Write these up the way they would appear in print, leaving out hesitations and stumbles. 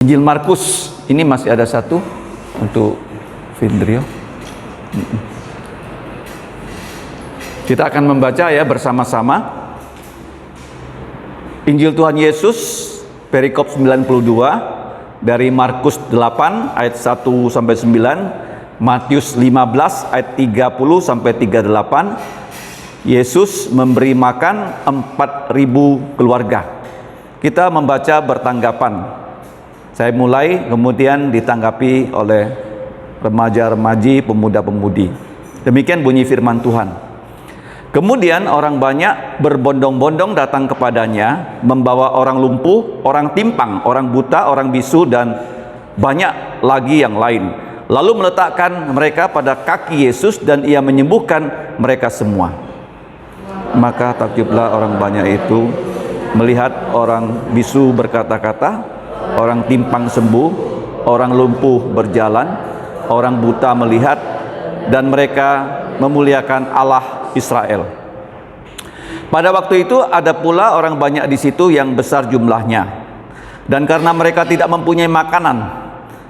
Injil Markus. Ini masih ada satu untuk Vindrio. Kita akan membaca ya bersama-sama Injil Tuhan Yesus perikop 92 dari Markus 8 ayat 1 sampai 9, Matius 15 ayat 30 sampai 38. Yesus memberi makan 4.000 keluarga. Kita membaca bertanggapan. Saya mulai, kemudian ditanggapi oleh remaja-remaji, pemuda-pemudi. Demikian bunyi firman Tuhan. Kemudian orang banyak berbondong-bondong datang kepadanya, membawa orang lumpuh, orang timpang, orang buta, orang bisu, dan banyak lagi yang lain. Lalu meletakkan mereka pada kaki Yesus dan ia menyembuhkan mereka semua. Maka takjublah orang banyak itu melihat orang bisu berkata-kata, orang timpang sembuh, orang lumpuh berjalan, orang buta melihat, dan mereka memuliakan Allah Israel. Pada waktu itu ada pula orang banyak di situ yang besar jumlahnya. Dan karena mereka tidak mempunyai makanan,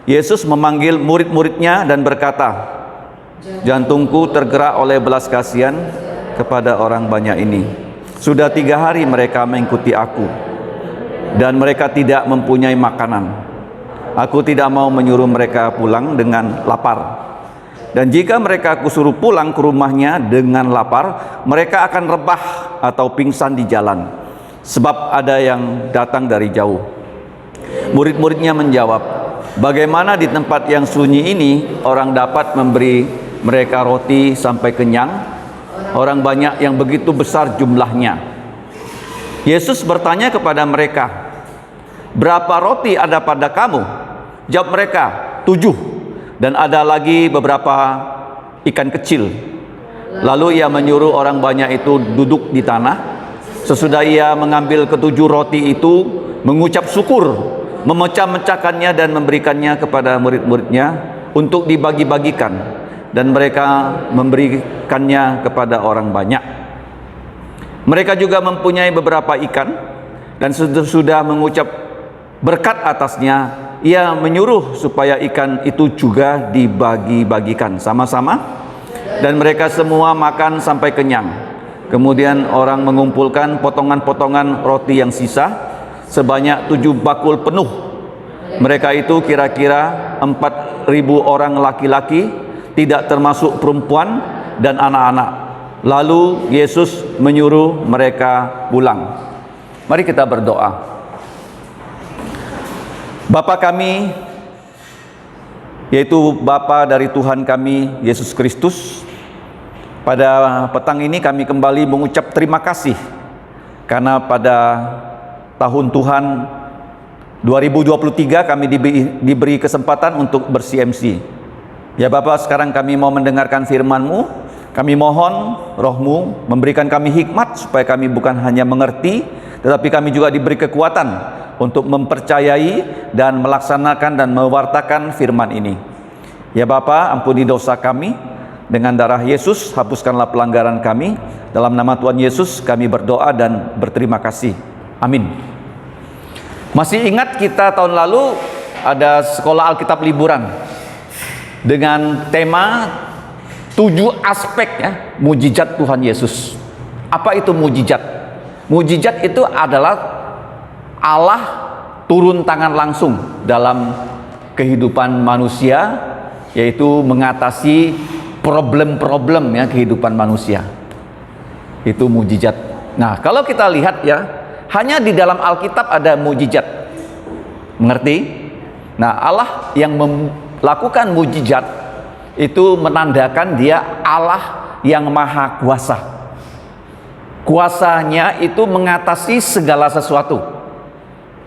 Yesus memanggil murid-muridnya dan berkata, "Jantungku tergerak oleh belas kasihan kepada orang banyak ini. Sudah 3 hari mereka mengikuti aku, dan mereka tidak mempunyai makanan. Aku tidak mau menyuruh mereka pulang dengan lapar. Dan jika mereka aku suruh pulang ke rumahnya dengan lapar, mereka akan rebah atau pingsan di jalan, sebab ada yang datang dari jauh." Murid-muridnya menjawab, "Bagaimana di tempat yang sunyi ini orang dapat memberi mereka roti sampai kenyang, orang banyak yang begitu besar jumlahnya?" Yesus bertanya kepada mereka, "Berapa roti ada pada kamu?" Jawab mereka, 7. Dan ada lagi beberapa ikan kecil. Lalu ia menyuruh orang banyak itu duduk di tanah. Sesudah ia mengambil ke-7 roti itu, mengucap syukur, memecah-mecahkannya dan memberikannya kepada murid-muridnya untuk dibagi-bagikan. Dan mereka memberikannya kepada orang banyak. Mereka juga mempunyai beberapa ikan, dan sudah mengucap berkat atasnya, ia menyuruh supaya ikan itu juga dibagi-bagikan sama-sama, dan mereka semua makan sampai kenyang. Kemudian orang mengumpulkan potongan-potongan roti yang sisa sebanyak 7 bakul penuh. Mereka itu kira-kira 4.000 orang laki-laki, tidak termasuk perempuan dan anak-anak. Lalu Yesus menyuruh mereka pulang. Mari kita berdoa. Bapa kami, yaitu Bapa dari Tuhan kami Yesus Kristus, pada petang ini kami kembali mengucap terima kasih karena pada tahun Tuhan 2023 kami diberi kesempatan untuk ber-CMC. Ya Bapa, sekarang kami mau mendengarkan firman-Mu. Kami mohon Roh-Mu memberikan kami hikmat supaya kami bukan hanya mengerti, tetapi kami juga diberi kekuatan untuk mempercayai dan melaksanakan dan mewartakan firman ini. Ya Bapa, ampuni dosa kami, dengan darah Yesus hapuskanlah pelanggaran kami. Dalam nama Tuhan Yesus kami berdoa dan berterima kasih. Amin. Masih ingat kita tahun lalu ada sekolah Alkitab liburan dengan tema 7 aspek ya, mujizat Tuhan Yesus. Apa itu mujizat? Mujizat itu adalah Allah turun tangan langsung dalam kehidupan manusia, yaitu mengatasi problem-problem ya kehidupan manusia. Itu mujizat. Nah, kalau kita lihat ya, hanya di dalam Alkitab ada mujizat. Mengerti? Nah, Allah yang melakukan mujizat itu menandakan Dia Allah yang maha kuasa. Kuasanya itu mengatasi segala sesuatu.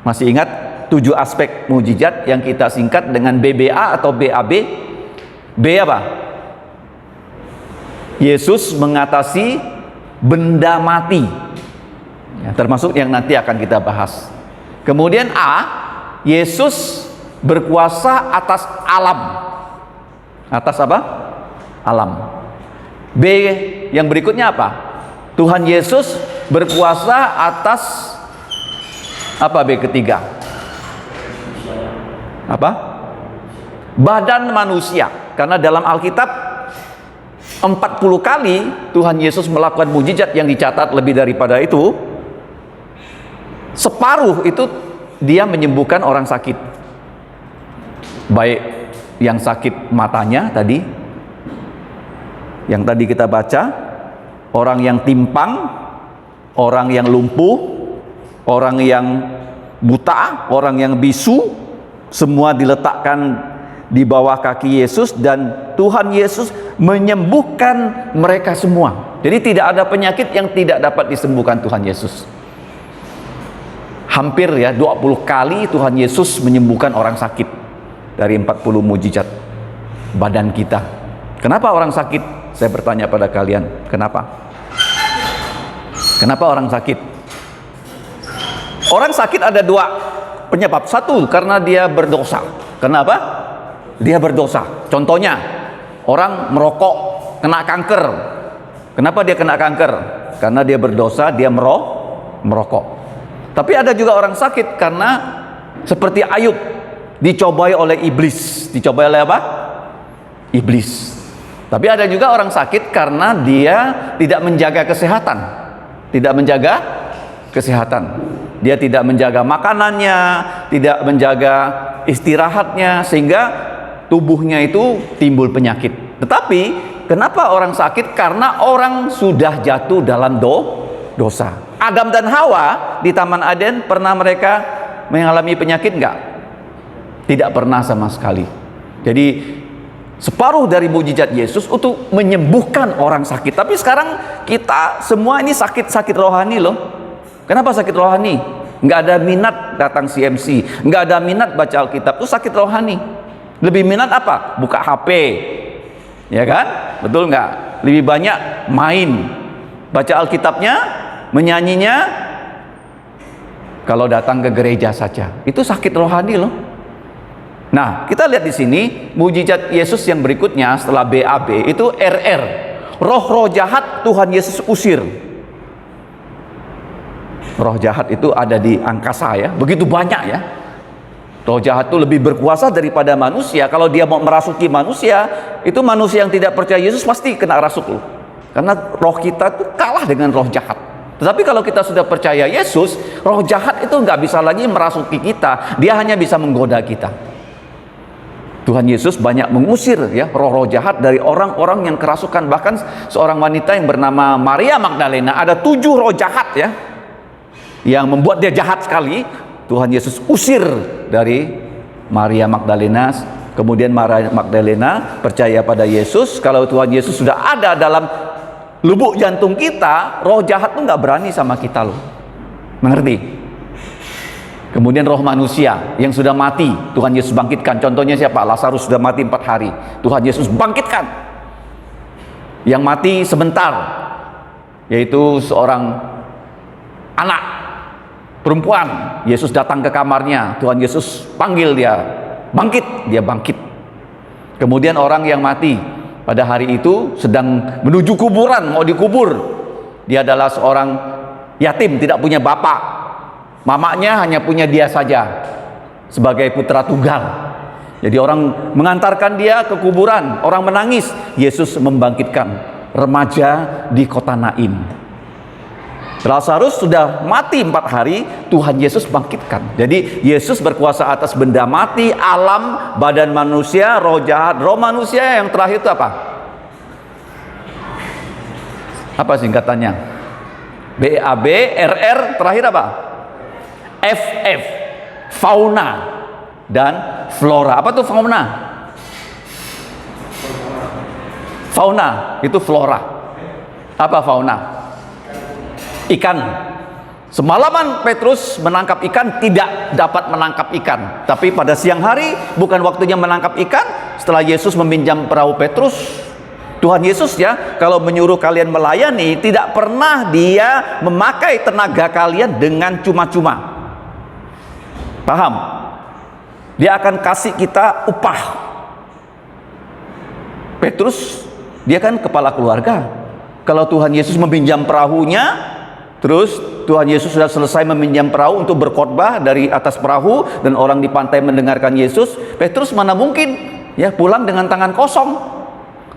Masih ingat 7 aspek mujizat yang kita singkat dengan BBA atau BAB? B apa? Yesus mengatasi benda mati, ya, termasuk yang nanti akan kita bahas. Kemudian A, Yesus berkuasa atas alam. Atas apa? Alam. B yang berikutnya apa? Tuhan Yesus berkuasa atas apa B ketiga? Apa? Badan manusia. Karena dalam Alkitab 40 kali Tuhan Yesus melakukan mujizat, yang dicatat lebih daripada itu. Separuh itu dia menyembuhkan orang sakit. Baik yang sakit matanya tadi, yang tadi kita baca, orang yang timpang, orang yang lumpuh, orang yang buta, orang yang bisu, semua diletakkan di bawah kaki Yesus, dan Tuhan Yesus menyembuhkan mereka semua. Jadi tidak ada penyakit yang tidak dapat disembuhkan Tuhan Yesus. Hampir 20 kali Tuhan Yesus menyembuhkan orang sakit dari 40 mujizat badan kita. Kenapa orang sakit? Saya bertanya pada kalian, kenapa? Kenapa orang sakit? Orang sakit ada 2 penyebab. Satu, karena dia berdosa. Kenapa? Dia berdosa. Contohnya, orang merokok, kena kanker. Kenapa dia kena kanker? Karena dia berdosa, dia merokok. Tapi ada juga orang sakit karena seperti Ayub, dicobai oleh iblis. Dicobai oleh apa? Iblis. Tapi ada juga orang sakit karena dia tidak menjaga kesehatan. Tidak menjaga kesehatan. Dia tidak menjaga makanannya, tidak menjaga istirahatnya, sehingga tubuhnya itu timbul penyakit. Tetapi kenapa orang sakit? Karena orang sudah jatuh dalam dosa. Adam dan Hawa di Taman Aden, pernah mereka mengalami penyakit enggak? Tidak pernah sama sekali. Jadi separuh dari mujizat Yesus untuk menyembuhkan orang sakit. Tapi sekarang kita semua ini sakit rohani loh. Kenapa sakit rohani? Nggak ada minat datang CMC, nggak ada minat baca Alkitab, itu sakit rohani. Lebih minat apa? Buka HP, ya kan? Betul nggak? Lebih banyak main, baca Alkitabnya, menyanyinya. Kalau datang ke gereja saja, itu sakit rohani loh. Nah, kita lihat di sini mujizat Yesus yang berikutnya setelah BAB itu RR. Roh-roh jahat Tuhan Yesus usir. Roh jahat itu ada di angkasa ya, begitu banyak ya. Roh jahat itu lebih berkuasa daripada manusia. Kalau dia mau merasuki manusia, itu manusia yang tidak percaya Yesus pasti kena rasuk loh. Karena roh kita itu kalah dengan roh jahat. Tetapi kalau kita sudah percaya Yesus, roh jahat itu nggak bisa lagi merasuki kita. Dia hanya bisa menggoda kita. Tuhan Yesus banyak mengusir ya roh-roh jahat dari orang-orang yang kerasukan. Bahkan seorang wanita yang bernama Maria Magdalena, ada 7 roh jahat ya yang membuat dia jahat sekali. Tuhan Yesus usir dari Maria Magdalena. Kemudian Maria Magdalena percaya pada Yesus. Kalau Tuhan Yesus sudah ada dalam lubuk jantung kita, roh jahat tuh nggak berani sama kita loh. Mengerti? Kemudian roh manusia yang sudah mati, Tuhan Yesus bangkitkan. Contohnya siapa? Lazarus sudah mati 4 hari. Tuhan Yesus bangkitkan. Yang mati sebentar, yaitu seorang anak perempuan. Yesus datang ke kamarnya, Tuhan Yesus panggil dia, bangkit, dia bangkit. Kemudian orang yang mati pada hari itu sedang menuju kuburan, mau dikubur. Dia adalah seorang yatim, tidak punya bapak. Mamanya hanya punya dia saja sebagai putra tunggal. Jadi orang mengantarkan dia ke kuburan, orang menangis. Yesus membangkitkan remaja di kota Naim. Lazarus sudah mati 4 hari, Tuhan Yesus bangkitkan. Jadi Yesus berkuasa atas benda mati, alam, badan manusia, roh jahat, roh manusia. Yang terakhir itu apa? Apa singkatannya? BAB, RR, terakhir apa? FF, fauna dan flora. Apa tuh fauna? Fauna itu flora. Apa fauna? Ikan. Semalaman Petrus menangkap ikan, tidak dapat menangkap ikan. Tapi pada siang hari bukan waktunya menangkap ikan. Setelah Yesus meminjam perahu Petrus, Tuhan Yesus ya, kalau menyuruh kalian melayani, tidak pernah dia memakai tenaga kalian dengan cuma-cuma. Paham? Dia akan kasih kita upah. Petrus, dia kan kepala keluarga. Kalau Tuhan Yesus meminjam perahunya, Terus Tuhan Yesus sudah selesai meminjam perahu untuk berkhotbah dari atas perahu, dan orang di pantai mendengarkan Yesus. Petrus mana mungkin ya pulang dengan tangan kosong.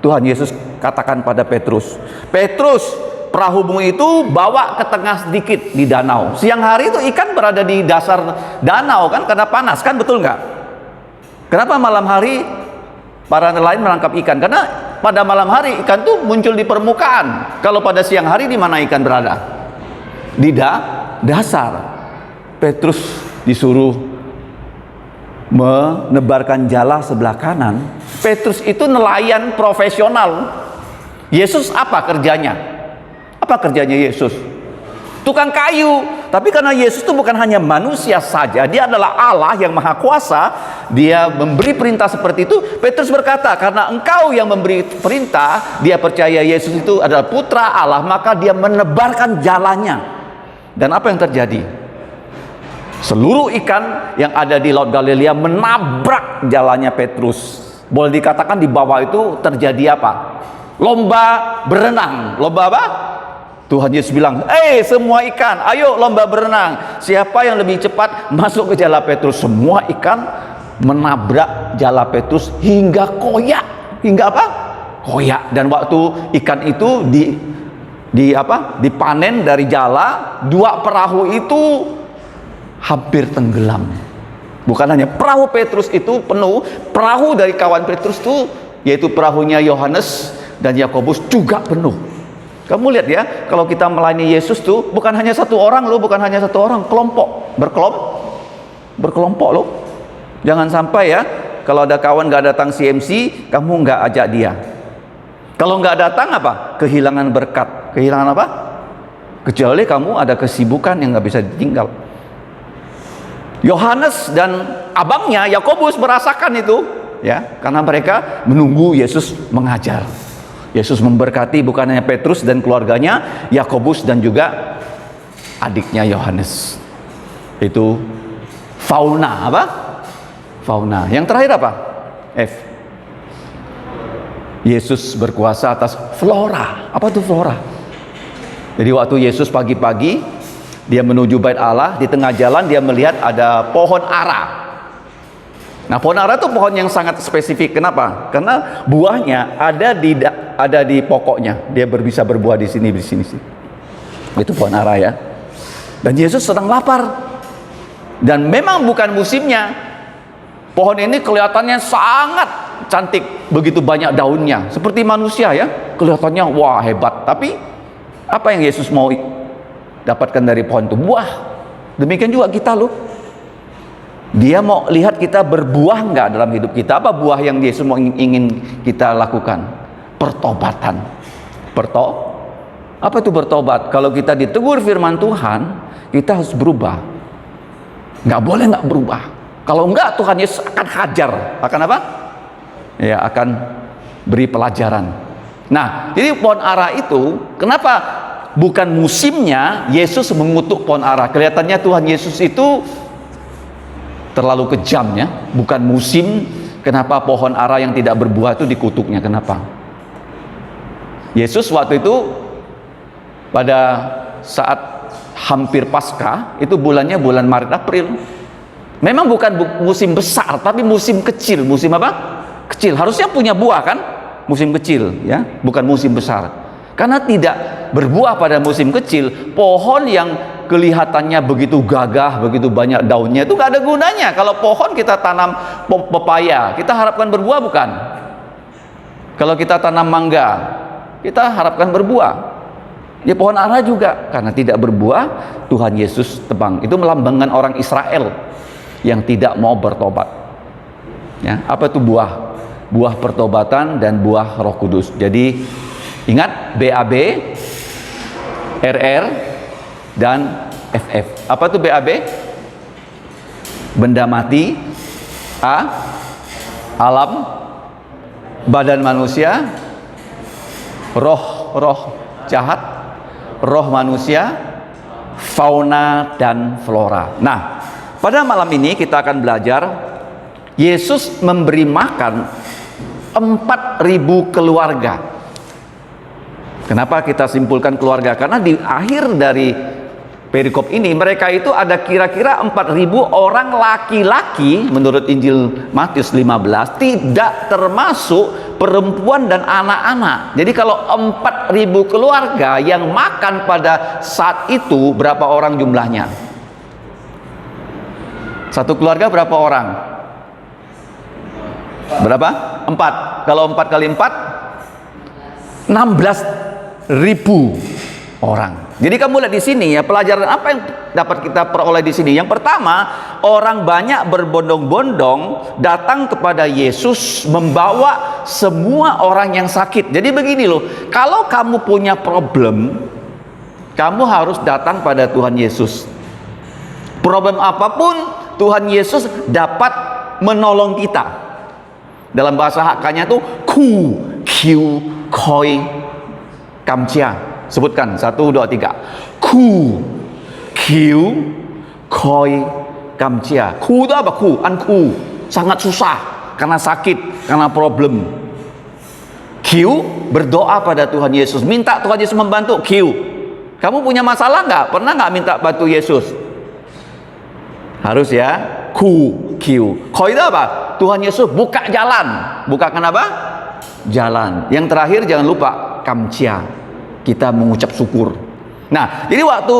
Tuhan Yesus katakan pada Petrus, "Petrus, perahumu itu bawa ke tengah sedikit di danau." Siang hari itu ikan berada di dasar danau kan, karena panas kan, betul nggak? Kenapa malam hari para nelayan menangkap ikan? Karena pada malam hari ikan tuh muncul di permukaan. Kalau pada siang hari di mana ikan berada? Di dasar. Petrus disuruh menebarkan jala sebelah kanan. Petrus itu nelayan profesional. Yesus apa kerjanya? Apa kerjanya Yesus? Tukang kayu. Tapi karena Yesus itu bukan hanya manusia saja, dia adalah Allah yang maha kuasa. Dia memberi perintah seperti itu. Petrus berkata, karena engkau yang memberi perintah, dia percaya Yesus itu adalah putra Allah, maka dia menebarkan jalannya. Dan apa yang terjadi? Seluruh ikan yang ada di Laut Galilea menabrak jalannya Petrus. Boleh dikatakan di bawah itu terjadi apa? Lomba berenang. Lomba apa? Tuhan Yesus bilang, semua ikan, ayo lomba berenang. Siapa yang lebih cepat masuk ke jala Petrus? Semua ikan menabrak jala Petrus hingga koyak. Hingga apa? Koyak. Dan waktu ikan itu dipanen dari jala, dua perahu itu hampir tenggelam. Bukan hanya perahu Petrus itu penuh, perahu dari kawan Petrus itu, yaitu perahunya Yohanes dan Yakobus, juga penuh. Kamu lihat ya, kalau kita melayani Yesus tuh bukan hanya satu orang loh, bukan hanya satu orang, kelompok, berkelompok loh. Jangan sampai ya, kalau ada kawan nggak datang CMC, kamu nggak ajak dia. Kalau nggak datang apa? Kehilangan berkat. Kehilangan apa? Kecuali kamu ada kesibukan yang nggak bisa ditinggal. Yohanes dan abangnya Yakobus merasakan itu, ya, karena mereka menunggu Yesus mengajar. Yesus memberkati bukan hanya Petrus dan keluarganya, Yakobus dan juga adiknya Yohanes. Itu fauna apa? Fauna. Yang terakhir apa? F. Yesus berkuasa atas flora. Apa itu flora? Jadi waktu Yesus pagi-pagi dia menuju bait Allah, di tengah jalan dia melihat ada pohon ara. Nah, pohon ara itu pohon yang sangat spesifik. Kenapa? Karena buahnya ada di pokoknya. Dia bisa berbuah di sini. Itu pohon ara ya. Dan Yesus sedang lapar. Dan memang bukan musimnya. Pohon ini kelihatannya sangat cantik, begitu banyak daunnya, seperti manusia ya. Kelihatannya wah hebat. Tapi apa yang Yesus mau dapatkan dari pohon itu? Buah. Demikian juga kita loh. Dia mau lihat kita berbuah nggak dalam hidup kita. Apa buah yang Yesus mau ingin kita lakukan? Pertobatan. Apa itu bertobat? Kalau kita ditegur firman Tuhan, kita harus berubah. Nggak boleh nggak berubah. Kalau enggak, Tuhan Yesus akan hajar. Akan apa? Ya, akan beri pelajaran. Nah, jadi pohon ara itu, kenapa bukan musimnya Yesus mengutuk pohon ara? Kelihatannya Tuhan Yesus itu terlalu kejam ya. Bukan musim, kenapa pohon ara yang tidak berbuah itu dikutuknya? Kenapa? Yesus waktu itu pada saat hampir Paskah, itu bulannya bulan Maret April. Memang bukan musim besar, tapi musim kecil. Musim apa? Kecil. Harusnya punya buah kan? Musim kecil ya, bukan musim besar. Karena tidak berbuah pada musim kecil, pohon yang kelihatannya begitu gagah, begitu banyak daunnya, itu gak ada gunanya. Kalau pohon kita tanam pepaya, kita harapkan berbuah bukan? Kalau kita tanam mangga, kita harapkan berbuah. Ya, pohon ara juga karena tidak berbuah, Tuhan Yesus tebang. Itu melambangkan orang Israel yang tidak mau bertobat. Ya, apa itu buah? Buah pertobatan dan buah Roh Kudus. Jadi ingat, BAB, RR, dan FF. Apa itu BAB? Benda mati. A, alam, badan manusia. Roh jahat, roh manusia, fauna dan flora. Nah, pada malam ini kita akan belajar Yesus memberi makan 4.000 keluarga. Kenapa kita simpulkan keluarga? Karena di akhir dari perikop ini, mereka itu ada kira-kira 4.000 orang laki-laki menurut Injil Matius 15, tidak termasuk perempuan dan anak-anak. Jadi kalau 4.000 keluarga yang makan pada saat itu, berapa orang jumlahnya? Satu keluarga berapa orang? Berapa? 4. Kalau 4 kali 4, 16.000 orang. Jadi kamu lihat di sini ya, pelajaran apa yang dapat kita peroleh di sini? Yang pertama, orang banyak berbondong-bondong datang kepada Yesus membawa semua orang yang sakit. Jadi begini loh, kalau kamu punya problem, kamu harus datang pada Tuhan Yesus. Problem apapun, Tuhan Yesus dapat menolong kita. Dalam bahasa Hakka-nya itu ku, kiu, koi, kamcia. Sebutkan 1, 2, 3. Ku, kiu, koi, kamcia. Ku itu apa? Ku, anku. Sangat susah karena sakit, karena problem. Kiu, berdoa pada Tuhan Yesus, minta Tuhan Yesus membantu. Kiu, kamu punya masalah nggak? Pernah nggak minta bantu Yesus? Harus ya. Ku, kiu. Koi itu apa? Tuhan Yesus buka jalan. Bukakan apa? Jalan. Yang terakhir jangan lupa kamcia. Kita mengucap syukur. Nah, jadi waktu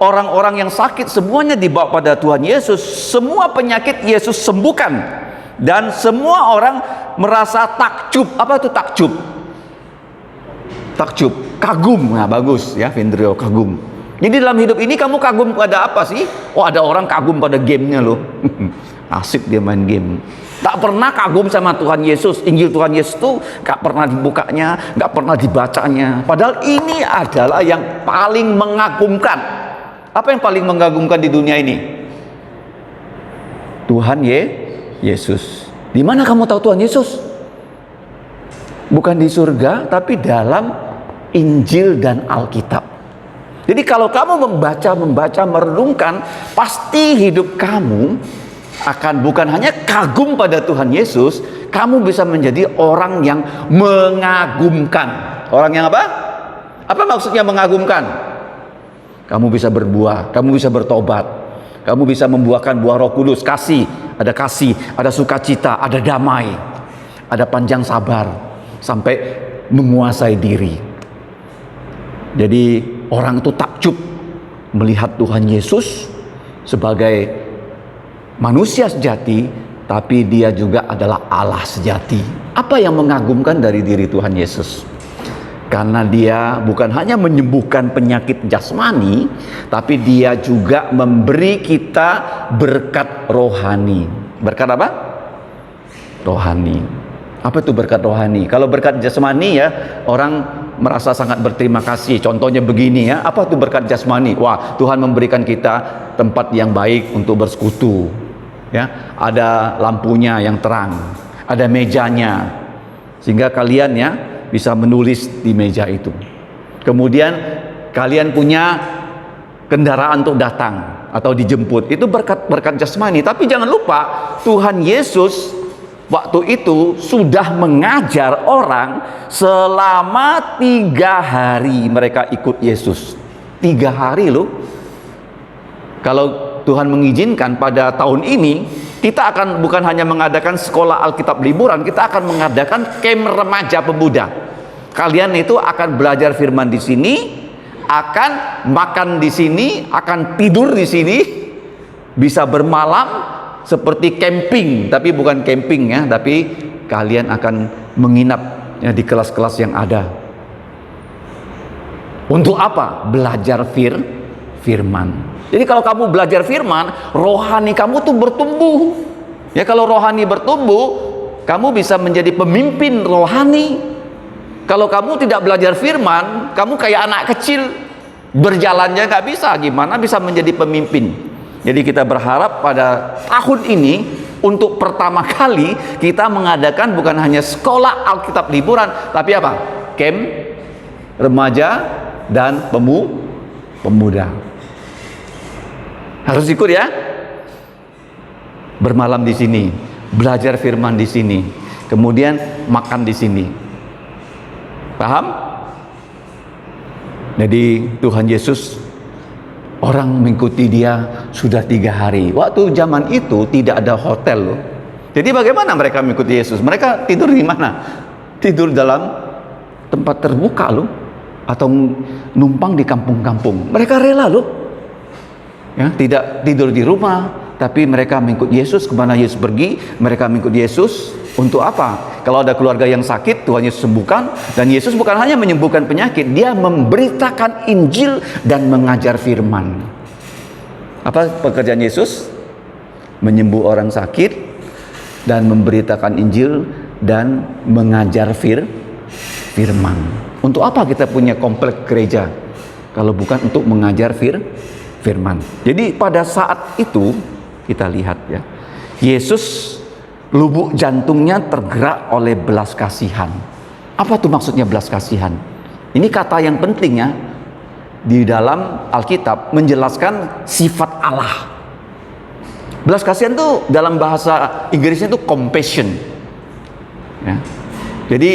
orang-orang yang sakit semuanya dibawa pada Tuhan Yesus, semua penyakit Yesus sembuhkan, dan semua orang merasa takjub. Apa itu takjub? Takjub, kagum. Nah, bagus ya, Vendrio, kagum. Jadi dalam hidup ini kamu kagum pada apa sih? Oh, ada orang kagum pada gamenya loh. Asik dia main game. Tak pernah kagum sama Tuhan Yesus. Injil Tuhan Yesus itu gak pernah dibukanya, gak pernah dibacanya. Padahal ini adalah yang paling mengagumkan. Apa yang paling mengagumkan di dunia ini? Tuhan Yesus. Di mana kamu tahu Tuhan Yesus? Bukan di surga, tapi dalam Injil dan Alkitab. Jadi kalau kamu membaca, merenungkan, pasti hidup kamu akan bukan hanya kagum pada Tuhan Yesus, kamu bisa menjadi orang yang mengagumkan. Orang yang apa? Apa maksudnya mengagumkan? Kamu bisa berbuah, kamu bisa bertobat, kamu bisa membuahkan buah Roh Kudus, kasih, ada sukacita, ada damai, ada panjang sabar, sampai menguasai diri. Jadi orang itu takjub melihat Tuhan Yesus sebagai manusia sejati, tapi dia juga adalah Allah sejati. Apa yang mengagumkan dari diri Tuhan Yesus? Karena dia bukan hanya menyembuhkan penyakit jasmani, tapi dia juga memberi kita berkat rohani. Berkat apa? Rohani. Apa itu berkat rohani? Kalau berkat jasmani ya, orang merasa sangat berterima kasih. Contohnya begini ya, apa itu berkat jasmani? Wah, Tuhan memberikan kita tempat yang baik untuk bersekutu. Ya, ada lampunya yang terang, ada mejanya, sehingga kalian ya bisa menulis di meja itu. Kemudian kalian punya kendaraan untuk datang atau dijemput, itu berkat jasmani. Tapi jangan lupa, Tuhan Yesus waktu itu sudah mengajar orang selama 3 hari mereka ikut Yesus. 3 hari loh. Kalau Tuhan mengizinkan pada tahun ini, kita akan bukan hanya mengadakan sekolah Alkitab liburan, kita akan mengadakan camp remaja pemuda. Kalian itu akan belajar firman di sini, akan makan di sini, akan tidur di sini, bisa bermalam seperti camping, tapi bukan camping ya, tapi kalian akan menginap ya, di kelas-kelas yang ada. Untuk apa? Belajar firman. Jadi kalau kamu belajar firman, rohani kamu tuh bertumbuh. Ya, kalau rohani bertumbuh, kamu bisa menjadi pemimpin rohani. Kalau kamu tidak belajar firman, kamu kayak anak kecil, berjalannya nggak bisa, gimana bisa menjadi pemimpin? Jadi kita berharap pada tahun ini, untuk pertama kali kita mengadakan bukan hanya sekolah Alkitab liburan, tapi apa? Camp remaja dan pemuda. Harus ikut ya. Bermalam di sini, belajar firman di sini, kemudian makan di sini. Paham? Jadi Tuhan Yesus Orang mengikuti dia sudah 3 hari. Waktu zaman itu tidak ada hotel loh. Jadi bagaimana mereka mengikuti Yesus? Mereka tidur di mana? Tidur dalam tempat terbuka loh, atau numpang di kampung-kampung. Mereka rela loh, ya, tidak tidur di rumah, tapi mereka mengikut Yesus. Kemana Yesus pergi, mereka mengikut Yesus. Untuk apa? Kalau ada keluarga yang sakit, Tuhan Yesus sembuhkan. Dan Yesus bukan hanya menyembuhkan penyakit, dia memberitakan Injil dan mengajar firman. Apa pekerjaan Yesus? Menyembuh orang sakit dan memberitakan Injil dan mengajar firman. Untuk apa kita punya kompleks gereja kalau bukan untuk mengajar firman? Jadi pada saat itu kita lihat ya, Yesus lubuk jantungnya tergerak oleh belas kasihan. Apa tuh maksudnya belas kasihan? Ini kata yang penting ya, di dalam Alkitab menjelaskan sifat Allah. Belas kasihan tuh dalam bahasa Inggrisnya tuh compassion ya. Jadi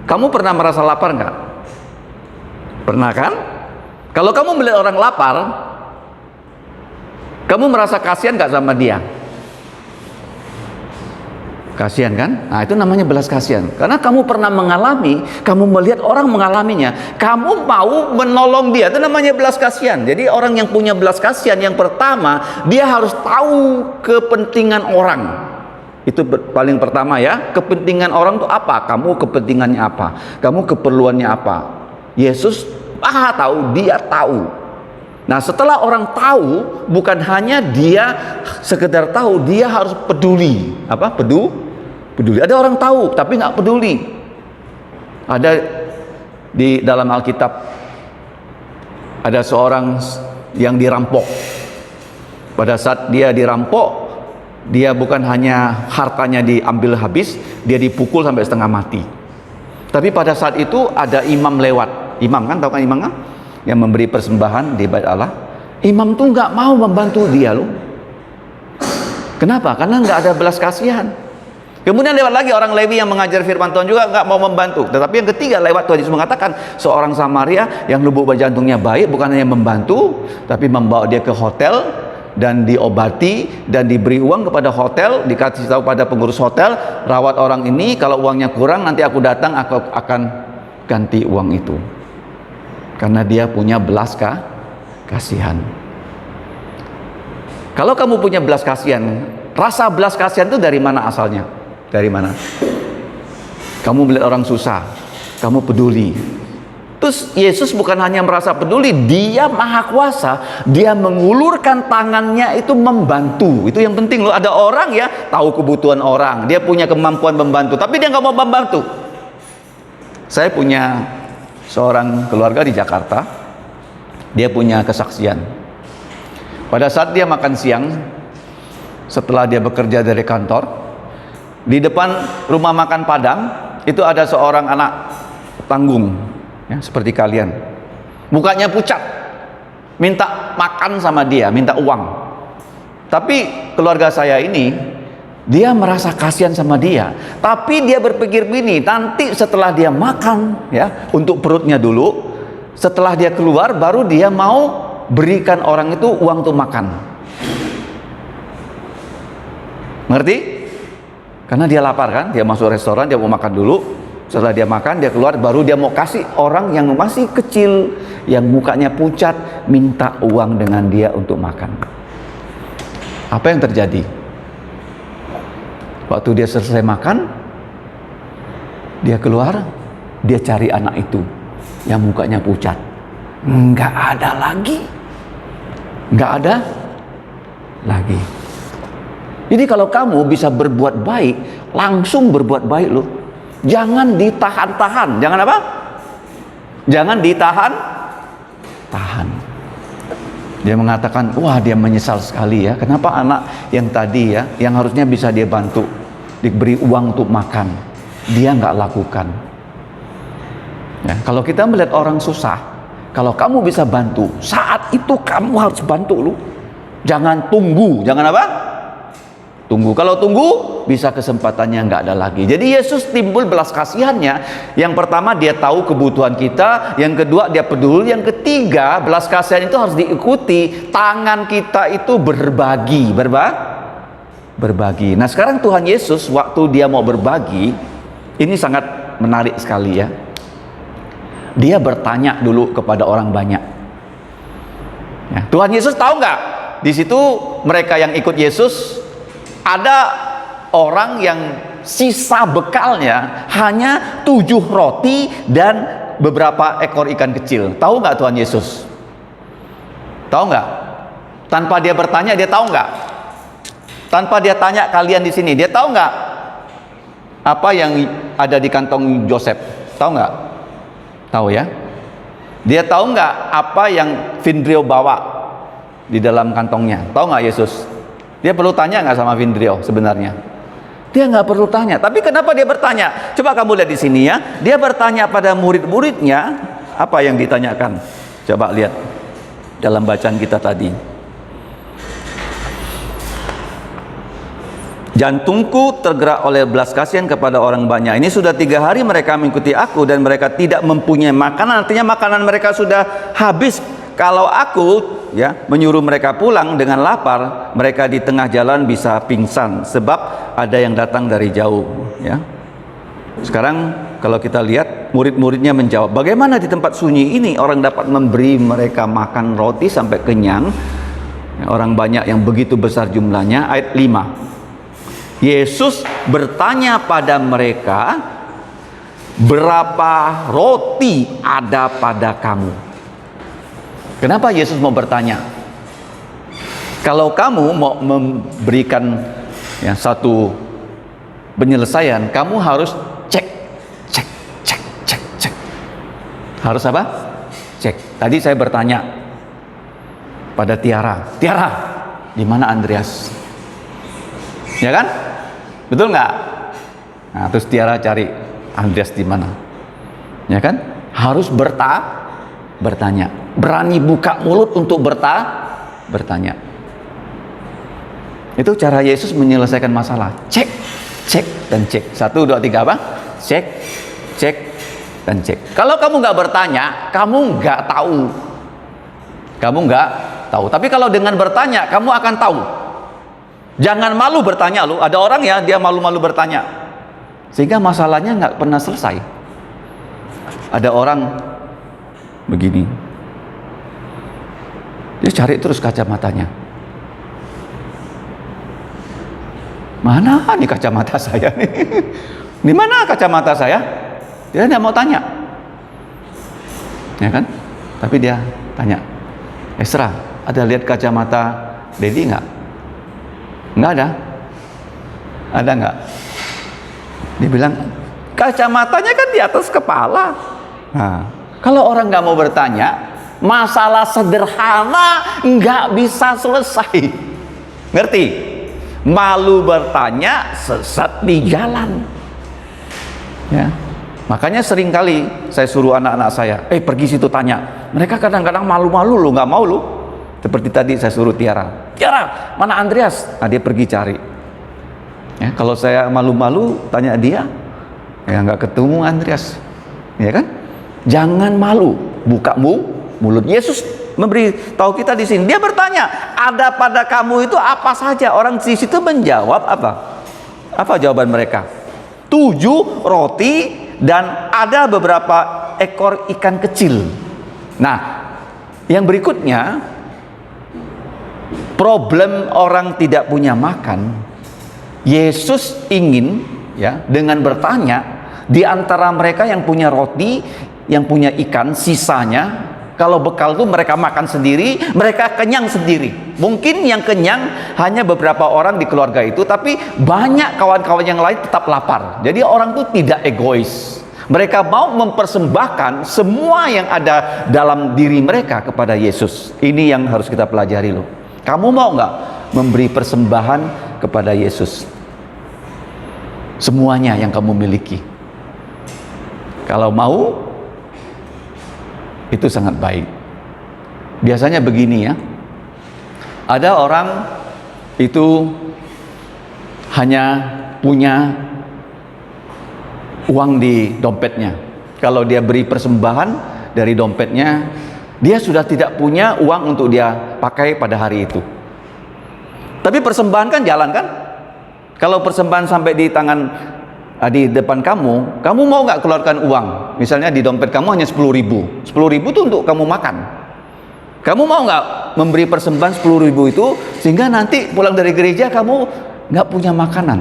kamu pernah merasa lapar nggak? Pernah kan? Kalau kamu melihat orang lapar, kamu merasa kasihan nggak sama dia? Kasihan kan? Nah, itu namanya belas kasihan. Karena kamu pernah mengalami, kamu melihat orang mengalaminya, kamu mau menolong dia. Itu namanya belas kasihan. Jadi orang yang punya belas kasihan, yang pertama, dia harus tahu kepentingan orang. Itu paling pertama ya. Kepentingan orang itu apa? Kamu kepentingannya apa? Kamu keperluannya apa? Yesus tahu, dia tahu. Nah, setelah orang tahu, bukan hanya dia sekedar tahu, dia harus peduli. Apa? Peduli. Ada orang tahu tapi nggak peduli. Ada di dalam Alkitab, ada seorang yang dirampok. Pada saat dia dirampok, dia bukan hanya hartanya diambil habis, dia dipukul sampai setengah mati. Tapi pada saat itu ada imam lewat. Imam kan, tahu kan imam kan? Yang memberi persembahan di bait Allah. Imam tuh nggak mau membantu dia loh. Kenapa? Karena nggak ada belas kasihan. Kemudian lewat lagi orang Lewi yang mengajar firman Tuhan juga nggak mau membantu. Tetapi yang ketiga lewat, Tuhan Yesus mengatakan seorang Samaria yang lubuk jantungnya baik, bukan hanya membantu, tapi membawa dia ke hotel dan diobati dan diberi uang kepada hotel, dikasih tahu pada pengurus hotel, rawat orang ini, kalau uangnya kurang nanti aku datang, aku akan ganti uang itu. Karena dia punya belas kasihan. Kalau kamu punya belas kasihan, rasa belas kasihan itu dari mana asalnya? Dari mana? Kamu melihat orang susah, kamu peduli. Terus Yesus bukan hanya merasa peduli, dia maha kuasa, dia mengulurkan tangannya itu membantu. Itu yang penting loh. Ada orang ya tahu kebutuhan orang, dia punya kemampuan membantu, tapi dia nggak mau membantu. Saya punya seorang keluarga di Jakarta, dia punya kesaksian. Pada saat dia makan siang, setelah dia bekerja dari kantor, di depan rumah makan Padang itu ada seorang anak tanggung ya, seperti kalian, mukanya pucat, minta makan sama dia, minta uang. Tapi keluarga saya ini, dia merasa kasihan sama dia, tapi dia berpikir begini, nanti setelah dia makan ya, untuk perutnya dulu, setelah dia keluar baru dia mau berikan orang itu uang untuk makan. Ngerti? Karena dia lapar kan, dia masuk restoran, dia mau makan dulu. Setelah dia makan, dia keluar, baru dia mau kasih orang yang masih kecil, yang mukanya pucat, minta uang dengan dia untuk makan. Apa yang terjadi? Waktu dia selesai makan, dia keluar, dia cari anak itu yang mukanya pucat. Nggak ada lagi. Nggak ada lagi. Jadi kalau kamu bisa berbuat baik, langsung berbuat baik loh. Jangan ditahan-tahan. Jangan apa? Jangan ditahan-tahan. Dia mengatakan, wah dia menyesal sekali ya. Kenapa anak yang tadi ya, yang harusnya bisa dia bantu, diberi uang untuk makan, dia nggak lakukan. Ya, kalau kita melihat orang susah, kalau kamu bisa bantu, saat itu kamu harus bantu loh. Jangan tunggu. Jangan apa? tunggu. Kalau tunggu, bisa kesempatannya nggak ada lagi. Jadi Yesus timbul belas kasihannya. Yang pertama, dia tahu kebutuhan kita. Yang kedua, dia peduli. Yang ketiga, belas kasihan itu harus diikuti. Tangan kita itu berbagi. Berbagi. Nah, sekarang Tuhan Yesus waktu dia mau berbagi, ini sangat menarik sekali ya. Dia bertanya dulu kepada orang banyak. Ya, Tuhan Yesus tahu nggak? Di situ mereka yang ikut Yesus, ada orang yang sisa bekalnya hanya 7 roti dan beberapa ekor ikan kecil. Tahu nggak Tuhan Yesus? Tahu nggak? Tanpa dia bertanya, dia tahu nggak? Tanpa dia tanya kalian di sini, dia tahu nggak apa yang ada di kantong Yosef? Tahu nggak? Tahu ya? Dia tahu nggak apa yang Vindrio bawa di dalam kantongnya? Tahu nggak Yesus? Dia perlu tanya nggak sama Vindrio sebenarnya? Dia nggak perlu tanya. Tapi kenapa dia bertanya? Coba kamu lihat di sini ya. Dia bertanya pada murid-muridnya, apa yang ditanyakan? Coba lihat dalam bacaan kita tadi. Jantungku tergerak oleh belas kasihan kepada orang banyak. Ini sudah 3 hari mereka mengikuti aku dan mereka tidak mempunyai makanan. Artinya makanan mereka sudah habis. Kalau aku menyuruh mereka pulang dengan lapar, mereka di tengah jalan bisa pingsan sebab ada yang datang dari jauh ya. Sekarang kalau kita lihat, murid-muridnya menjawab, bagaimana di tempat sunyi ini orang dapat memberi mereka makan roti sampai kenyang? Orang banyak yang begitu besar jumlahnya. Ayat 5, Yesus bertanya pada mereka, berapa roti ada pada kamu? Kenapa Yesus mau bertanya? Kalau kamu mau memberikan satu penyelesaian, kamu harus cek. Harus apa? Cek. Tadi saya bertanya pada Tiara, di mana Andreas? Ya kan? Betul nggak? Nah, terus Tiara cari Andreas di mana? Ya kan? Harus bertanya. Berani buka mulut untuk bertanya. Itu cara Yesus menyelesaikan masalah. Cek dan cek. 1, 2, 3 apa? Cek dan cek. Kalau kamu nggak bertanya, kamu nggak tahu. Tapi kalau dengan bertanya, kamu akan tahu. Jangan malu bertanya loh. Ada orang ya, dia malu-malu bertanya, sehingga masalahnya nggak pernah selesai. Ada orang begini, dia cari terus kacamatanya. Mana nih kacamata saya nih? Di mana kacamata saya? Dia tidak mau tanya, ya kan? Tapi dia tanya, Esra, ada lihat kacamata Dedi nggak? Nggak ada. Ada nggak? Dia bilang, kacamatanya kan di atas kepala. Nah, kalau orang nggak mau bertanya, masalah sederhana nggak bisa selesai. Ngerti? Malu bertanya, sesat di jalan. Ya. Makanya seringkali saya suruh anak-anak saya, pergi situ tanya. Mereka kadang-kadang malu-malu loh, nggak mau loh. Seperti tadi saya suruh Tiara, mana Andreas? Nah, dia pergi cari. Ya, kalau saya malu-malu tanya dia, ya nggak ketemu Andreas. Ya kan? Jangan malu, buka mulut. Yesus memberi tahu kita di sini. Dia bertanya, ada pada kamu itu apa saja? Orang di situ menjawab apa? Apa jawaban mereka? 7 roti dan ada beberapa ekor ikan kecil. Nah, yang berikutnya, problem orang tidak punya makan. Yesus ingin dengan bertanya, di antara mereka yang punya roti, yang punya ikan, sisanya, kalau bekal itu mereka makan sendiri, mereka kenyang sendiri. Mungkin yang kenyang hanya beberapa orang di keluarga itu, tapi banyak kawan-kawan yang lain tetap lapar. Jadi orang itu tidak egois. Mereka mau mempersembahkan semua yang ada dalam diri mereka kepada Yesus. Ini yang harus kita pelajari loh. Kamu mau nggak memberi persembahan kepada Yesus? Semuanya yang kamu miliki. Kalau mau, itu sangat baik. Biasanya begini ya, ada orang itu hanya punya uang di dompetnya. Kalau dia beri persembahan dari dompetnya, dia sudah tidak punya uang untuk dia pakai pada hari itu. Tapi persembahan kan jalan kan? Kalau persembahan sampai di tangan, di depan kamu mau nggak keluarkan uang? Misalnya di dompet kamu hanya 10.000. 10.000 itu untuk kamu makan. Kamu mau nggak memberi persembahan 10.000 itu, sehingga nanti pulang dari gereja kamu nggak punya makanan?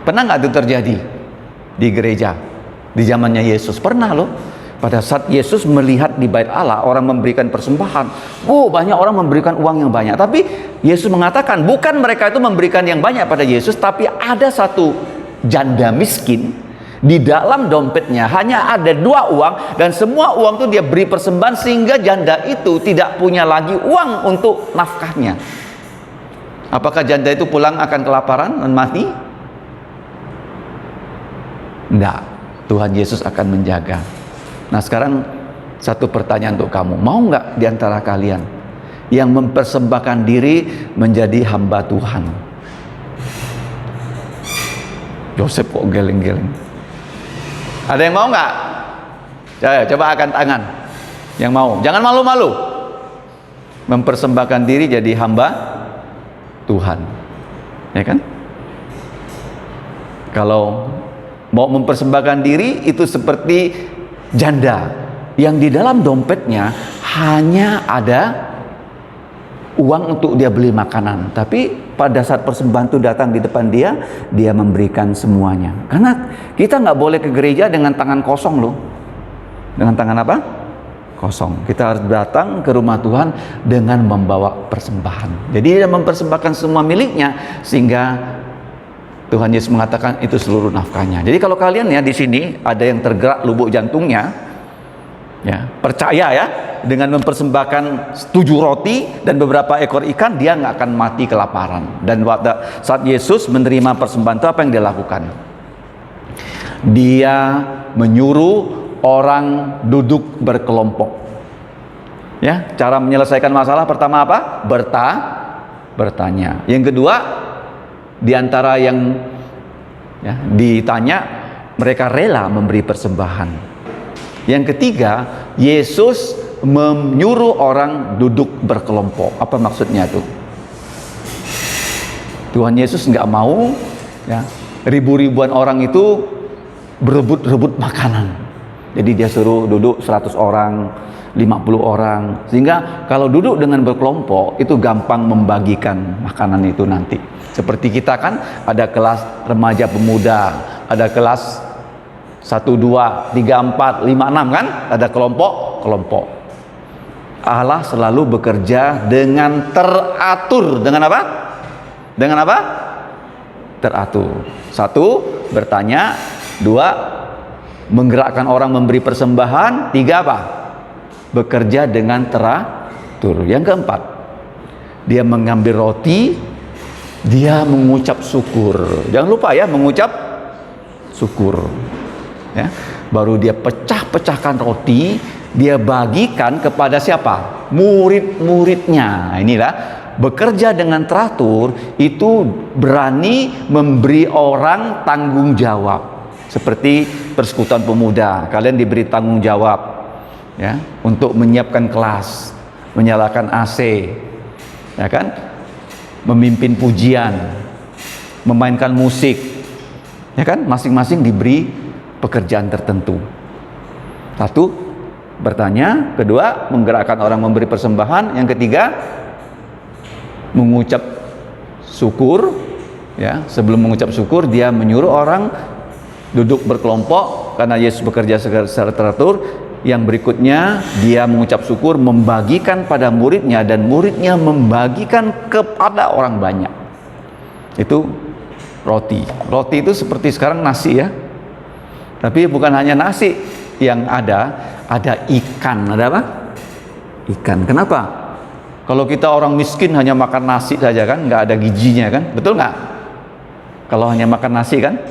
Pernah nggak itu terjadi di gereja di zamannya Yesus? Pernah loh. Pada saat Yesus melihat di bait Allah orang memberikan persembahan, banyak orang memberikan uang yang banyak. Tapi Yesus mengatakan bukan mereka itu memberikan yang banyak pada Yesus, tapi ada satu janda miskin, di dalam dompetnya hanya ada 2 uang, dan semua uang itu dia beri persembahan sehingga janda itu tidak punya lagi uang untuk nafkahnya. Apakah janda itu pulang akan kelaparan dan mati? Enggak. Tuhan Yesus akan menjaga. Nah, sekarang satu pertanyaan untuk kamu. Mau nggak di antara kalian yang mempersembahkan diri menjadi hamba Tuhan? Yosef kok geleng-geleng. Ada yang mau nggak? Coba angkat tangan. Yang mau. Jangan malu-malu. Mempersembahkan diri jadi hamba Tuhan. Ya kan? Kalau mau mempersembahkan diri itu seperti janda yang di dalam dompetnya hanya ada uang untuk dia beli makanan, tapi pada saat persembahan itu datang di depan dia, dia memberikan semuanya. Karena kita nggak boleh ke gereja dengan tangan kosong loh. Dengan tangan apa? Kosong. Kita harus datang ke rumah Tuhan dengan membawa persembahan. Jadi dia mempersembahkan semua miliknya, sehingga Tuhan Yesus mengatakan itu seluruh nafkahnya. Jadi kalau kalian ya di sini ada yang tergerak lubuk jantungnya, ya percaya ya, dengan mempersembahkan 7 roti dan beberapa ekor ikan, dia nggak akan mati kelaparan. Dan saat Yesus menerima persembahan itu, apa yang dia lakukan? Dia menyuruh orang duduk berkelompok. Ya, cara menyelesaikan masalah pertama apa? Bertanya. Yang kedua, di antara yang ditanya, mereka rela memberi persembahan. Yang ketiga, Yesus menyuruh orang duduk berkelompok. Apa maksudnya tuh? Tuhan Yesus nggak mau ya ribu-ribuan orang itu berebut-rebut makanan. Jadi dia suruh duduk 100 orang, 50 orang, sehingga kalau duduk dengan berkelompok itu gampang membagikan makanan itu nanti. Seperti kita kan ada kelas remaja pemuda, ada kelas 1, 2, 3, 4, 5, 6 kan? Ada kelompok. Allah selalu bekerja dengan teratur. Dengan apa? Dengan apa? Teratur. 1, bertanya. 2, menggerakkan orang memberi persembahan. 3, apa? Bekerja dengan teratur. Yang keempat, dia mengambil roti, dia mengucap syukur. Jangan lupa ya, mengucap syukur. Ya, baru dia pecah-pecahkan roti, dia bagikan kepada siapa? Murid-muridnya. Inilah bekerja dengan teratur, itu berani memberi orang tanggung jawab. Seperti persekutuan pemuda, kalian diberi tanggung jawab ya, untuk menyiapkan kelas, menyalakan AC, ya kan? Memimpin pujian, memainkan musik, ya kan? Masing-masing diberi pekerjaan tertentu. 1, bertanya. 2, menggerakkan orang memberi persembahan. Yang ketiga, mengucap syukur. Ya, sebelum mengucap syukur, dia menyuruh orang duduk berkelompok karena Yesus bekerja secara teratur. Yang berikutnya, dia mengucap syukur, membagikan pada muridnya, dan muridnya membagikan kepada orang banyak. Itu roti. Roti itu seperti sekarang nasi ya. Tapi bukan hanya nasi yang ada ikan. Ada apa? Ikan. Kenapa? Kalau kita orang miskin hanya makan nasi saja kan, nggak ada gizinya kan, betul nggak? Kalau hanya makan nasi kan,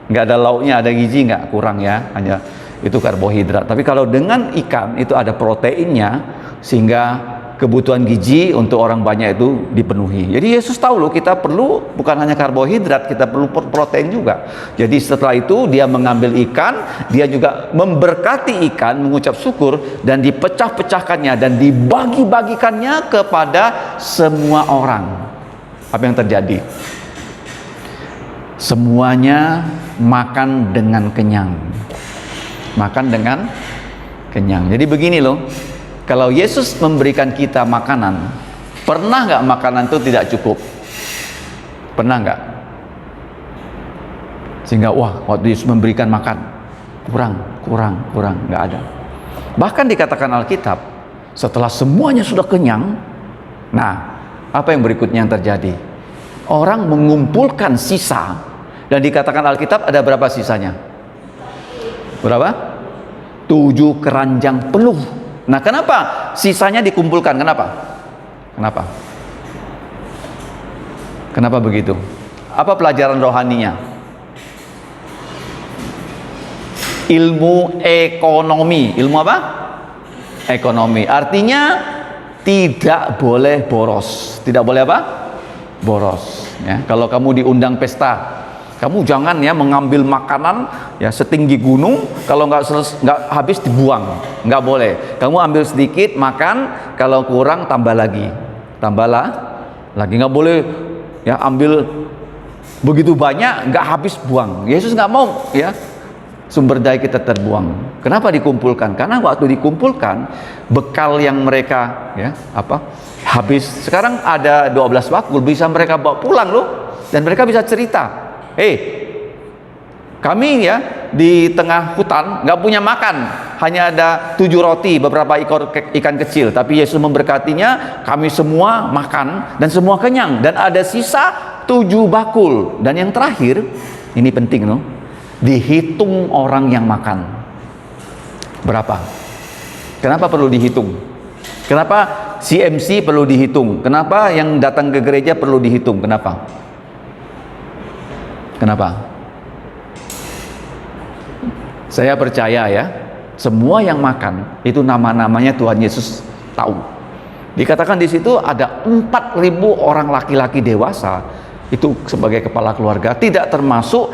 nggak ada lauknya, ada gizi nggak? Kurang ya, hanya itu karbohidrat. Tapi kalau dengan ikan itu ada proteinnya, sehingga kebutuhan gizi untuk orang banyak itu dipenuhi. Jadi Yesus tahu loh, kita perlu bukan hanya karbohidrat, kita perlu protein juga. Jadi setelah itu dia mengambil ikan, dia juga memberkati ikan, mengucap syukur, dan dipecah-pecahkannya dan dibagi-bagikannya kepada semua orang. Apa yang terjadi? Semuanya makan dengan kenyang. Makan dengan kenyang. Jadi begini loh, kalau Yesus memberikan kita makanan, pernah nggak makanan itu tidak cukup? Pernah nggak? Sehingga waktu Yesus memberikan makan, kurang, nggak ada. Bahkan dikatakan Alkitab, setelah semuanya sudah kenyang, nah, apa yang berikutnya yang terjadi? Orang mengumpulkan sisa, dan dikatakan Alkitab ada berapa sisanya? Berapa? 7 keranjang penuh. Nah, kenapa sisanya dikumpulkan? Kenapa begitu? Apa pelajaran rohaninya? Ilmu ekonomi. Ilmu apa? Ekonomi. Artinya tidak boleh boros. Tidak boleh apa? Boros. Ya, kalau kamu diundang pesta, kamu jangan ya mengambil makanan ya setinggi gunung, kalau nggak habis dibuang, nggak boleh. Kamu ambil sedikit makan, kalau kurang tambah lagi, nggak boleh ya ambil begitu banyak nggak habis buang. Yesus nggak mau ya sumber daya kita terbuang. Kenapa dikumpulkan? Karena waktu dikumpulkan bekal yang mereka ya habis. Sekarang ada 12 bakul, bisa mereka bawa pulang loh, dan mereka bisa cerita. Kami ya di tengah hutan nggak punya makan, hanya ada 7 roti, beberapa ekor ikan kecil, tapi Yesus memberkatinya, kami semua makan dan semua kenyang, dan ada sisa 7 bakul. Dan yang terakhir, ini penting loh, dihitung orang yang makan. Berapa? Kenapa perlu dihitung? Kenapa CMC perlu dihitung? Kenapa yang datang ke gereja perlu dihitung? Kenapa? Saya percaya ya, semua yang makan itu nama-namanya Tuhan Yesus tahu. Dikatakan di situ ada 4.000 orang laki-laki dewasa itu sebagai kepala keluarga, tidak termasuk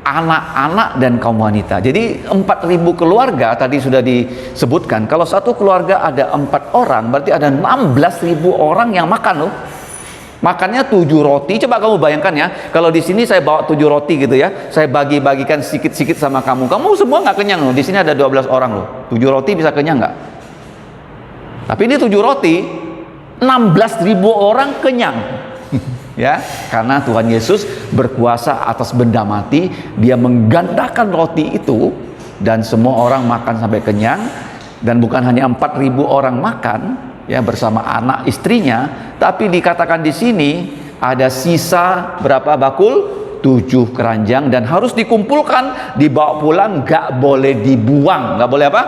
anak-anak dan kaum wanita. Jadi 4.000 keluarga tadi sudah disebutkan. Kalau satu keluarga ada 4 orang, berarti ada 16.000 orang yang makan loh. Makannya 7 roti. Coba kamu bayangkan ya, kalau di sini saya bawa 7 roti gitu ya, saya bagi-bagikan sedikit-sedikit sama kamu semua nggak kenyang loh. Di sini ada 12 orang loh. 7 roti bisa kenyang nggak? Tapi ini 7 roti, 16.000 orang kenyang. Ya, karena Tuhan Yesus berkuasa atas benda mati, dia menggandakan roti itu dan semua orang makan sampai kenyang. Dan bukan hanya 4.000 orang makan ya bersama anak istrinya, tapi dikatakan di sini ada sisa berapa bakul? 7 keranjang, dan harus dikumpulkan, dibawa pulang, nggak boleh dibuang. Nggak boleh apa?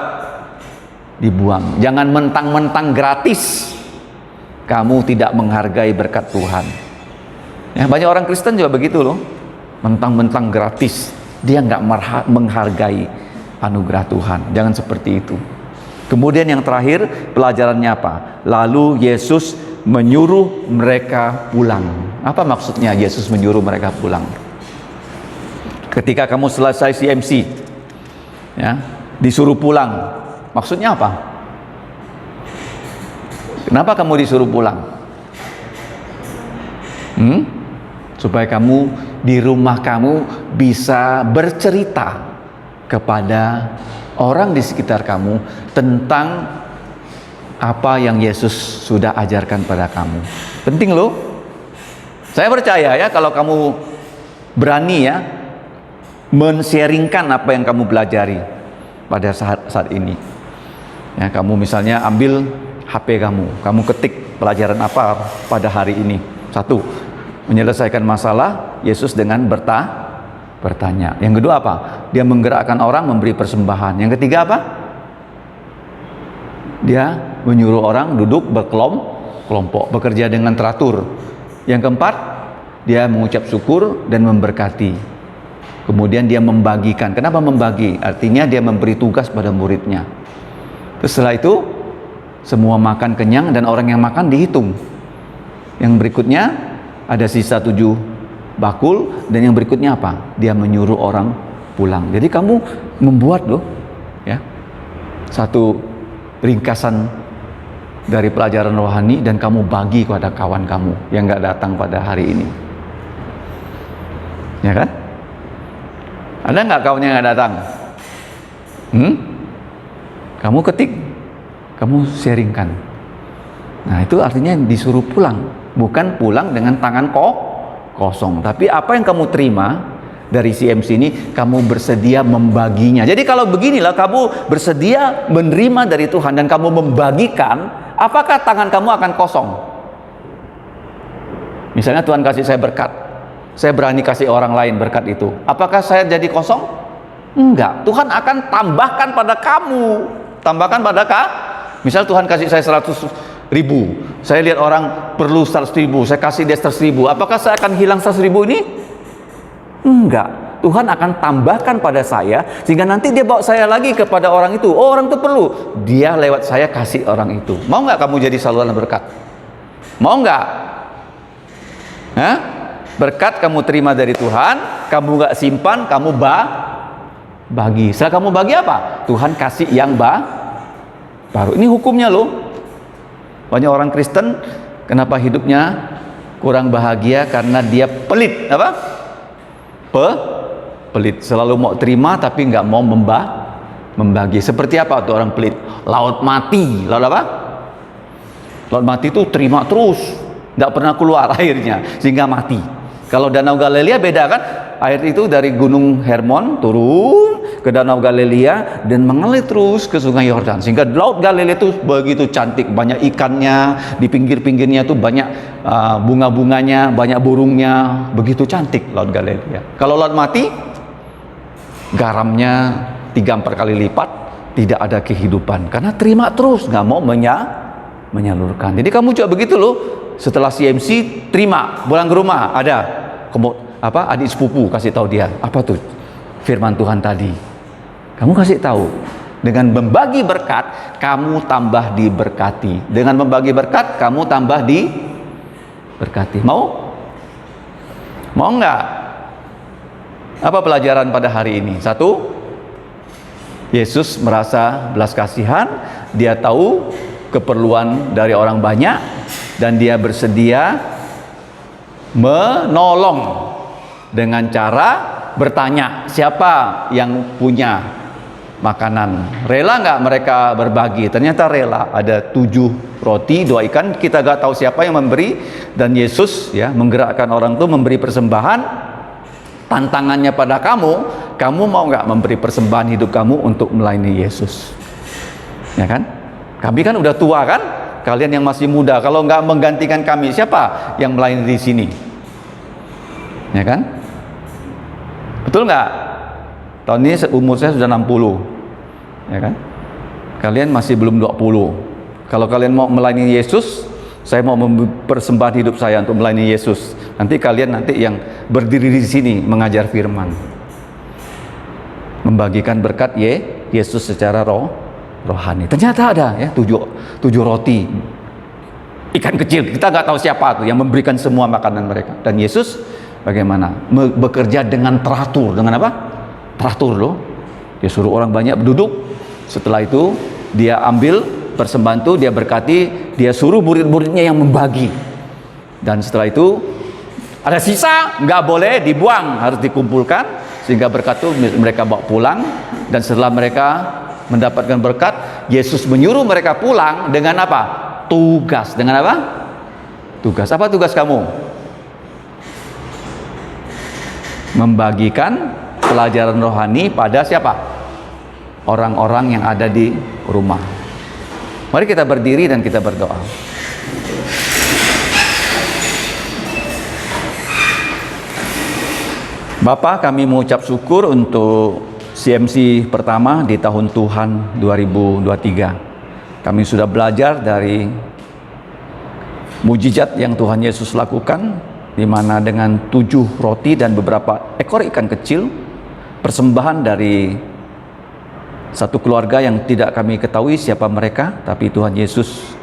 Dibuang. Jangan mentang-mentang gratis kamu tidak menghargai berkat Tuhan. Ya, banyak orang Kristen juga begitu loh, mentang-mentang gratis dia nggak menghargai anugerah Tuhan. Jangan seperti itu. Kemudian yang terakhir, pelajarannya apa? Lalu Yesus menyuruh mereka pulang. Apa maksudnya Yesus menyuruh mereka pulang? Ketika kamu selesai CMC ya, disuruh pulang, maksudnya apa? Kenapa kamu disuruh pulang? Supaya kamu di rumah kamu bisa bercerita kepada orang di sekitar kamu tentang apa yang Yesus sudah ajarkan pada kamu. Penting loh. Saya percaya ya, kalau kamu berani ya men-sharingkan apa yang kamu pelajari pada saat ini. Ya, kamu misalnya ambil HP kamu ketik pelajaran apa pada hari ini. 1, menyelesaikan masalah Yesus dengan bertanya. Yang kedua apa? Dia menggerakkan orang memberi persembahan. Yang ketiga apa? Dia menyuruh orang duduk berkelompok, bekerja dengan teratur. Yang keempat, dia mengucap syukur dan memberkati. Kemudian dia membagikan. Kenapa membagi? Artinya dia memberi tugas pada muridnya. Terus setelah itu Semua makan kenyang dan orang yang makan dihitung. Yang berikutnya ada sisa 7 bakul, dan yang berikutnya apa? Dia menyuruh orang pulang. Jadi kamu membuat loh, ya, satu ringkasan dari pelajaran rohani dan kamu bagi kepada kawan kamu yang nggak datang pada hari ini. Ya kan? Ada nggak kawan yang nggak datang? Kamu ketik, kamu sharingkan. Nah, itu artinya disuruh pulang, bukan pulang dengan tangan kosong. Tapi apa yang kamu terima dari CMC ini, kamu bersedia membaginya. Jadi kalau beginilah, kamu bersedia menerima dari Tuhan dan kamu membagikan, apakah tangan kamu akan kosong? Misalnya Tuhan kasih saya berkat, saya berani kasih orang lain berkat itu, apakah saya jadi kosong? Enggak. Tuhan akan tambahkan pada kamu, tambahkan pada misal Tuhan kasih saya 100.000, saya lihat orang perlu 100.000, saya kasih dia 100.000, apakah saya akan hilang 100.000 ini? Enggak. Tuhan akan tambahkan pada saya, sehingga nanti dia bawa saya lagi kepada orang itu. Oh, orang itu perlu, dia lewat saya kasih orang itu. Mau nggak kamu jadi saluran berkat? Mau nggak? Hah? Berkat kamu terima dari Tuhan, kamu nggak simpan, kamu bagi. Setelah kamu bagi apa? Tuhan kasih yang baru. Ini hukumnya loh. Banyak orang Kristen kenapa hidupnya kurang bahagia? Karena dia pelit. Apa? Pelit. Selalu mau terima tapi nggak mau membagi. Seperti apa tuh orang pelit? Laut mati. Laut apa? Laut mati itu terima terus, nggak pernah keluar airnya sehingga mati. Kalau Danau Galilea beda kan? Air itu dari Gunung Hermon turun ke Danau Galilea dan mengalir terus ke Sungai Yordan, sehingga Laut Galilea itu begitu cantik, banyak ikannya, di pinggir-pinggirnya itu banyak bunga-bunganya, banyak burungnya, begitu cantik Laut Galilea. Kalau laut mati, garamnya 3-4 kali lipat, tidak ada kehidupan karena terima terus, nggak mau menyalurkan. Jadi kamu juga begitu loh. Setelah CMC terima, pulang ke rumah ada adik sepupu kasih tahu dia apa tuh firman Tuhan tadi, kamu kasih tahu. Dengan membagi berkat kamu tambah diberkati, dengan membagi berkat kamu tambah diberkati. Mau nggak? Apa pelajaran pada hari ini? 1, Yesus merasa belas kasihan, dia tahu keperluan dari orang banyak dan dia bersedia menolong dengan cara bertanya, siapa yang punya makanan? Rela nggak mereka berbagi? Ternyata rela. Ada 7 roti, 2 ikan. Kita nggak tahu siapa yang memberi, dan Yesus ya menggerakkan orang itu memberi persembahan. Tantangannya pada kamu mau nggak memberi persembahan hidup kamu untuk melayani Yesus? Ya kan? Kami kan udah tua kan? Kalian yang masih muda, kalau nggak menggantikan kami, siapa yang melayani di sini? Ya kan? Betul nggak? Tahun ini umur saya sudah 60, ya kan? Kalian masih belum 20. Kalau kalian mau melayani Yesus, saya mau mempersembahkan hidup saya untuk melayani Yesus. Nanti kalian yang berdiri di sini mengajar firman, membagikan berkat Yesus secara rohani. Ternyata ada ya 7 roti, ikan kecil, kita nggak tahu siapa tuh yang memberikan semua makanan mereka. Dan Yesus bagaimana? Bekerja dengan teratur. Dengan apa? Teratur loh. Dia suruh orang banyak duduk. Setelah itu dia ambil persembahan itu, dia berkati, dia suruh murid-muridnya yang membagi. Dan setelah itu ada sisa, nggak boleh dibuang, harus dikumpulkan, sehingga berkat itu mereka bawa pulang. Dan setelah mereka mendapatkan berkat, Yesus menyuruh mereka pulang dengan apa? Tugas. Dengan apa? Tugas. Apa tugas kamu? Membagikan pelajaran rohani pada siapa? Orang-orang yang ada di rumah. Mari kita berdiri dan kita berdoa. Bapa, kami mengucap syukur untuk CMC pertama di tahun Tuhan 2023. Kami sudah belajar dari mujizat yang Tuhan Yesus lakukan, di mana dengan 7 roti dan beberapa ekor ikan kecil, persembahan dari Satu keluarga yang tidak kami ketahui siapa mereka, tapi Tuhan Yesus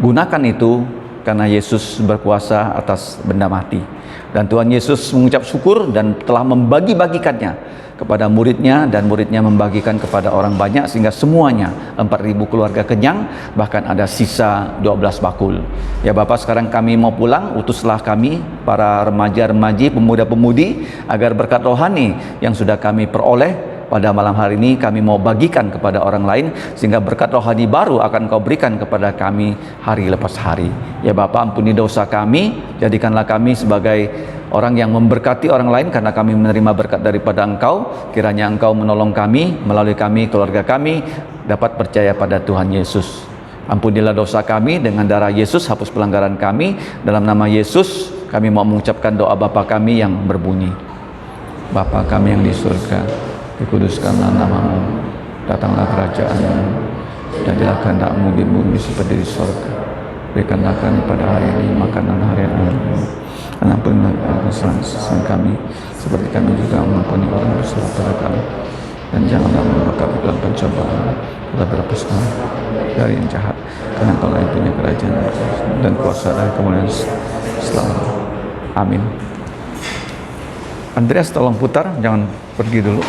gunakan itu karena Yesus berkuasa atas benda mati. Dan Tuhan Yesus mengucap syukur dan telah membagi-bagikannya kepada muridnya, dan muridnya membagikan kepada orang banyak sehingga semuanya 4.000 keluarga kenyang, bahkan ada sisa 12 bakul. Ya Bapak, sekarang kami mau pulang, utuslah kami para remaja-remaji, pemuda-pemudi, agar berkat rohani yang sudah kami peroleh pada malam hari ini kami mau bagikan kepada orang lain, sehingga berkat rohani baru akan Kau berikan kepada kami hari lepas hari. Ya Bapa, ampuni dosa kami, jadikanlah kami sebagai orang yang memberkati orang lain karena kami menerima berkat daripada Engkau. Kiranya Engkau menolong kami, melalui kami, keluarga kami dapat percaya pada Tuhan Yesus. Ampunilah dosa kami, dengan darah Yesus hapus pelanggaran kami. Dalam nama Yesus kami mau mengucapkan doa Bapa kami yang berbunyi: Bapa kami yang di surga, dikuduskanlah namamu, datanglah kerajaanmu, jadilah kehendak-Mu di bumi seperti di surga. Berikanlah kami pada hari ini makanan harian kami, dan ampunilah kesalahan kami seperti kami juga mengampuni orang bersalah pada kami, dan janganlah membawa kami dalam pencobaan, tetapi lepaskanlah dari yang jahat, karena Engkau yang punya kerajaan dan kuasa dan kemuliaan selalu. Amin. Andreas, tolong putar, jangan pergi dulu.